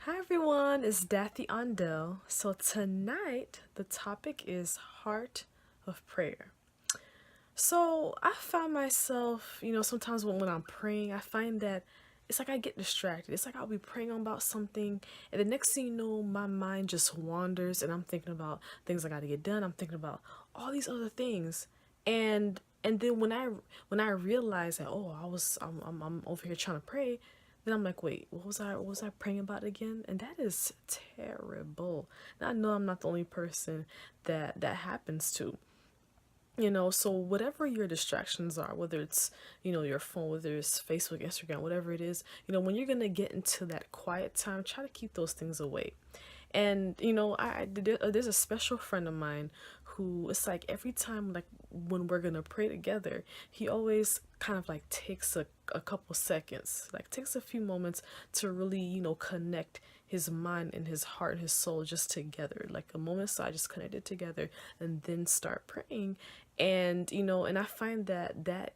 Hi everyone, it's Daffy Ondell. So tonight the topic is heart of prayer. So I found myself, sometimes when I'm praying, I find that it's like I get distracted. It's like I'll be praying about something, and the next thing you know, my mind just wanders, and I'm thinking about things I got to get done. I'm thinking about all these other things, and then when I realize that I'm over here trying to pray, then I'm like, wait, what was I praying about again? And that is terrible. And I know I'm not the only person that happens to. So whatever your distractions are, whether it's, your phone, whether it's Facebook, Instagram, whatever it is, when you're going to get into that quiet time, try to keep those things away. And there's a special friend of mine who, it's like every time, like when we're gonna pray together, he always kind of like takes a couple seconds, like takes a few moments to really connect his mind and his heart and his soul just together, like a moment so I just connected together and then start praying. And I find that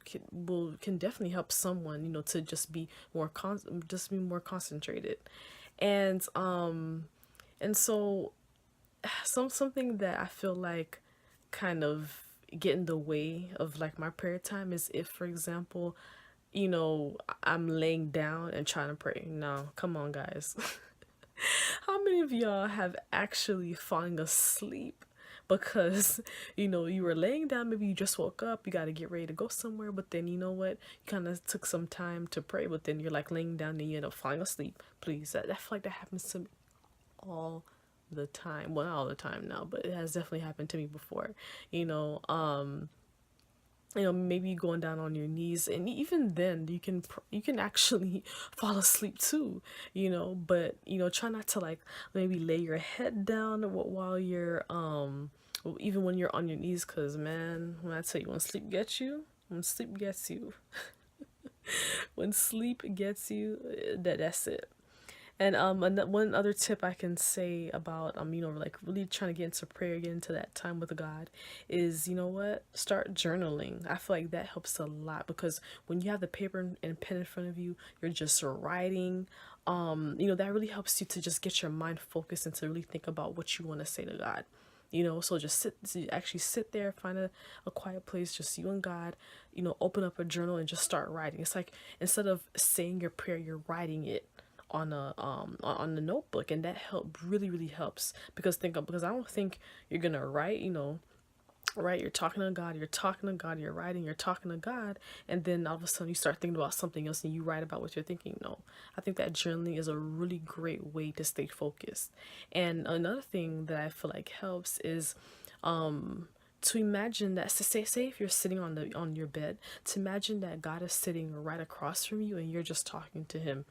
can definitely help someone to just be more concentrated. And um and so something that I feel like kind of get in the way of like my prayer time is if, for example, I'm laying down and trying to pray. No, come on, guys. How many of y'all have actually fallen asleep because you were laying down, maybe you just woke up, you got to get ready to go somewhere, but then you know what, you kind of took some time to pray, but then you're like laying down and you end up falling asleep. Please, I feel like that happens to me all the time. Well, not all the time now, but it has definitely happened to me before. You know, um, maybe going down on your knees, and even then, you can actually fall asleep too. But try not to like maybe lay your head down while you're even when you're on your knees, cause man, when I tell you, when sleep gets you, when sleep gets you, that's it. And one other tip I can say about like really trying to get into prayer, get into that time with God, is what, start journaling. I feel like that helps a lot because when you have the paper and pen in front of you, you're just writing. That really helps you to just get your mind focused and to really think about what you want to say to God. So just actually sit there, find a quiet place, just you and God. Open up a journal and just start writing. It's like instead of saying your prayer, you're writing it on the notebook, and that really helps. Because I don't think you're gonna write, right, you're talking to God, you're writing, you're talking to God, and then all of a sudden you start thinking about something else and you write about what you're thinking. No, I think that journaling is a really great way to stay focused. And another thing that I feel like helps is to imagine that, say if you're sitting on your bed, to imagine that God is sitting right across from you and you're just talking to him,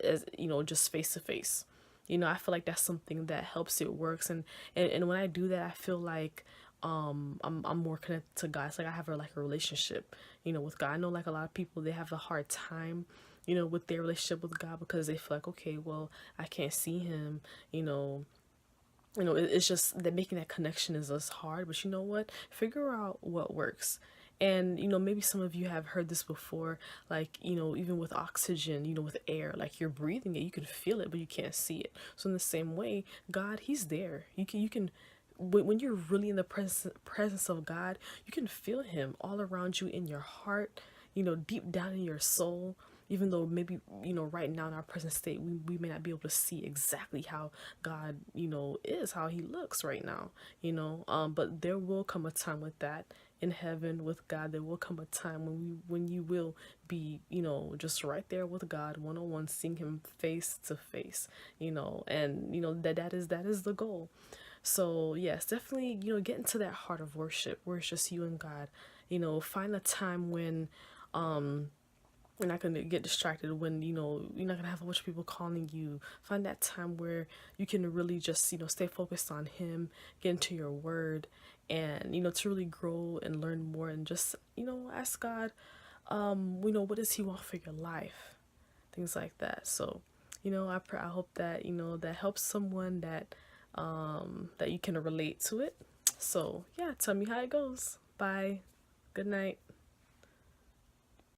as just face to face. I feel like that's something that helps, it works. And when I do that, I feel like I'm more connected to God. It's like I have like a relationship, with God. I know like a lot of people, they have a hard time, with their relationship with God because they feel like, okay, well, I can't see him, it's just that making that connection is less hard. But you know what, figure out what works. And maybe some of you have heard this before, like even with oxygen, with air, like you're breathing it, you can feel it but you can't see it. So in the same way, God, he's there. You can when you're really in the presence of God, you can feel him all around you, in your heart, deep down in your soul. Even though maybe right now in our present state, we may not be able to see exactly how God is, how he looks right now, but there will come a time with that, in heaven with God. There will come a time when you will be just right there with God, one on one, seeing him face to face, and that is the goal. So yes, definitely, get into that heart of worship where it's just you and God. Find a time when you're not gonna get distracted, when you're not gonna have a bunch of people calling you. Find that time where you can really just stay focused on him, get into your word, and to really grow and learn more, and just ask God, what does he want for your life, things like that. So I hope that that helps someone, that you can relate to it. So yeah, tell me how it goes. Bye. Good night.